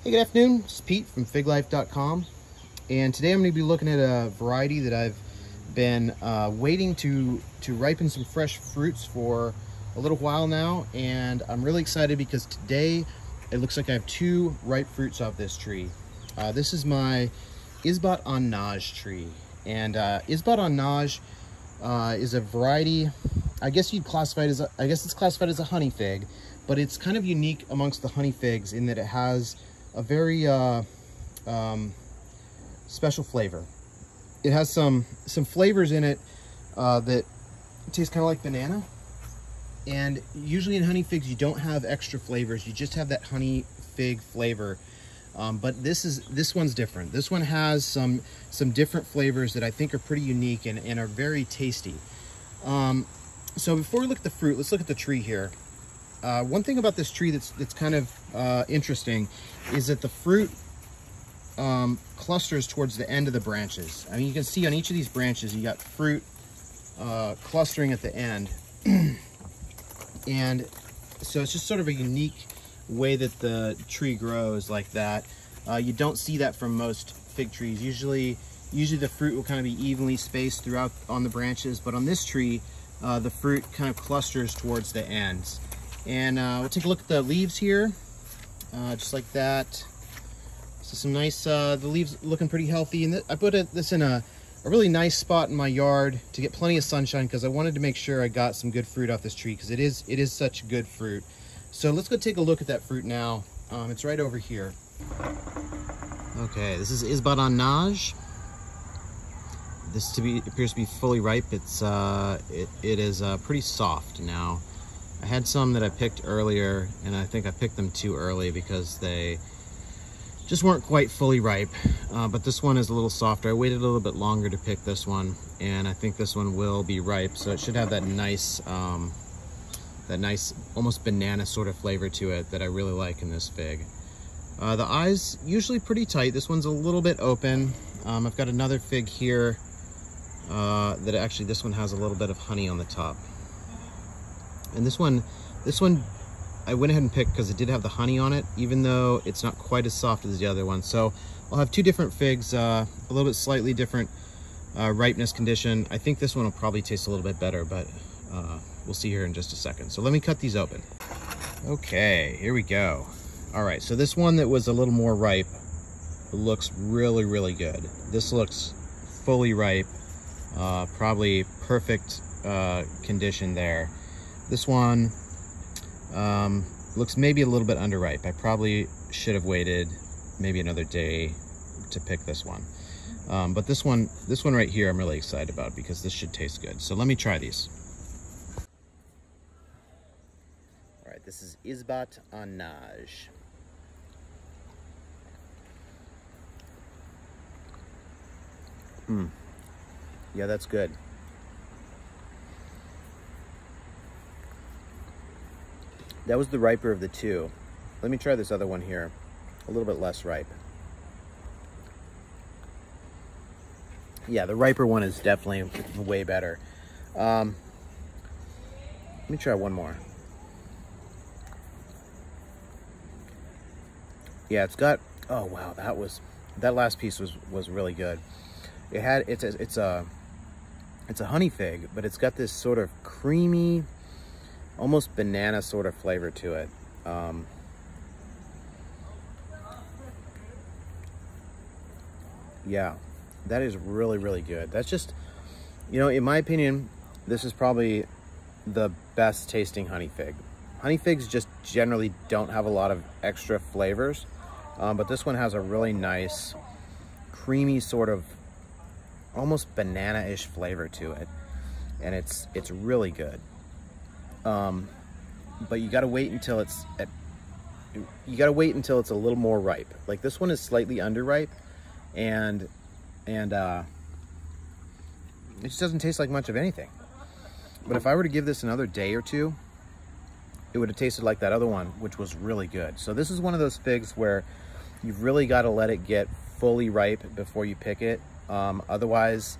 Hey, good afternoon. This is Pete from figlife.com, and today I'm going to be looking at a variety that I've been waiting to ripen some fresh fruits for a little while now, and I'm really excited because today it looks like I have two ripe fruits off this tree. This is my Izbat en Nage tree, and Izbat en Nage is a variety. I guess you'd classify it as it's classified as a honey fig, but it's kind of unique amongst the honey figs in that it has a very special flavor. It has some flavors in it that taste kind of like banana. And usually in honey figs, you don't have extra flavors. You just have that honey fig flavor. But this one's different. This one has some different flavors that I think are pretty unique and are very tasty. So before we look at the fruit, let's look at the tree here. One thing about this tree that's kind of interesting is that the fruit clusters towards the end of the branches. I mean, you can see on each of these branches, you got fruit clustering at the end. And so it's just sort of a unique way that the tree grows like that. You don't see that from most fig trees. Usually the fruit will kind of be evenly spaced throughout on the branches, but on this tree, the fruit kind of clusters towards the ends. And we'll take a look at the leaves here, just like that. So some nice, the leaves looking pretty healthy. And I put this in a really nice spot in my yard to get plenty of sunshine because I wanted to make sure I got some good fruit off this tree because it is such good fruit. So let's go take a look at that fruit now. It's right over here. Okay, this is Izbat en Nage. This appears to be fully ripe. It is pretty soft now. I had some that I picked earlier, and I think I picked them too early because they just weren't quite fully ripe. But this one is a little softer. I waited a little bit longer to pick this one, and I think this one will be ripe. So it should have that nice almost banana sort of flavor to it that I really like in this fig. The eyes usually pretty tight. This one's a little bit open. I've got another fig here that actually this one has a little bit of honey on the top. And this one I went ahead and picked because it did have the honey on it, even though it's not quite as soft as the other one. So I'll have two different figs, a little bit slightly different ripeness condition. I think this one will probably taste a little bit better, but we'll see here in just a second. So let me cut these open. Okay, here we go. All right, so this one that was a little more ripe looks really, really good. This looks fully ripe, probably perfect condition there. This one looks maybe a little bit underripe. I probably should have waited maybe another day to pick this one. But this one right here, I'm really excited about because this should taste good. So let me try these. All right, this is Izbat en Nage. Yeah, that's good. That was the riper of the two. Let me try this other one here, a little bit less ripe. Yeah, the riper one is definitely way better. Let me try one more. Yeah, it's got, oh wow, that last piece was really good. It's a honey fig, but it's got this sort of creamy, almost banana sort of flavor to it. Yeah, that is really, really good. That's just, you know, in my opinion, this is probably the best tasting honey fig. Honey figs just generally don't have a lot of extra flavors, but this one has a really nice, creamy sort of, almost banana-ish flavor to it, and it's really good. But you gotta wait until it's a little more ripe. Like this one is slightly underripe, and it just doesn't taste like much of anything. But if I were to give this another day or two, it would have tasted like that other one, which was really good. So this is one of those figs where you've really got to let it get fully ripe before you pick it. Otherwise,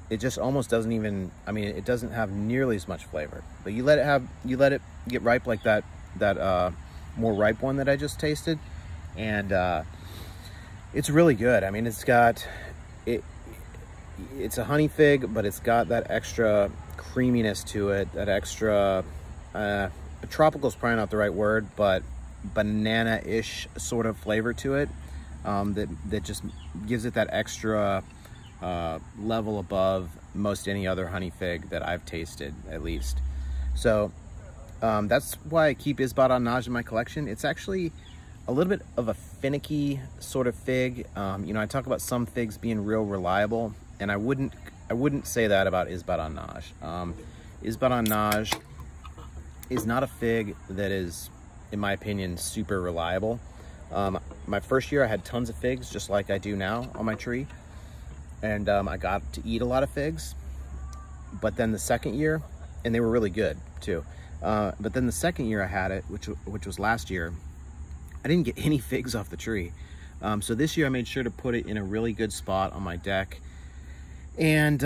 it just almost doesn't even, I mean, it doesn't have nearly as much flavor. But you let it get ripe like that more ripe one that I just tasted, And it's really good. I mean, it's a honey fig, but it's got that extra creaminess to it, that extra, tropical is probably not the right word, but banana-ish sort of flavor to it, that just gives it that extra level above most any other honey fig that I've tasted, at least. So that's why I keep Izbat on Naj in my collection. It's actually a little bit of a finicky sort of fig. You know, I talk about some figs being real reliable, and I wouldn't say that about Izbat on Naj. Izbat on Naj is not a fig that is, in my opinion, super reliable. My first year I had tons of figs, just like I do now on my tree, and I got to eat a lot of figs. But then the second year, and they were really good too, but then the second year I had it, which was last year, I didn't get any figs off the tree. So this year I made sure to put it in a really good spot on my deck, and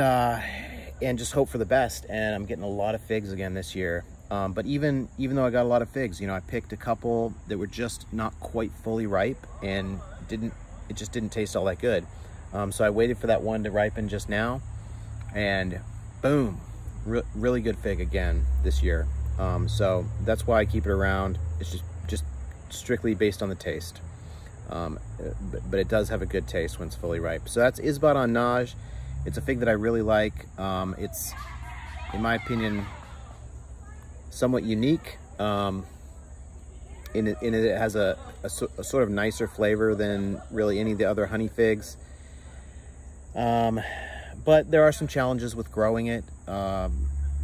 just hope for the best. And I'm getting a lot of figs again this year. But even though I got a lot of figs, you know, I picked a couple that were just not quite fully ripe, and it just didn't taste all that good. So I waited for that one to ripen just now, and boom, really good fig again this year. So that's why I keep it around. It's just strictly based on the taste. But it does have a good taste when it's fully ripe. So that's Izbat on Naj. It's a fig that I really like. It's, in my opinion, somewhat unique. In it has a sort of nicer flavor than really any of the other honey figs. But there are some challenges with growing it.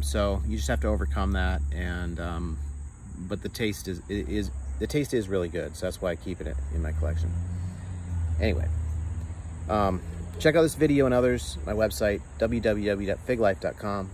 So you just have to overcome that. And but the taste is really good. So that's why I keep it in my collection. Anyway, check out this video and others, my website, www.figlife.com.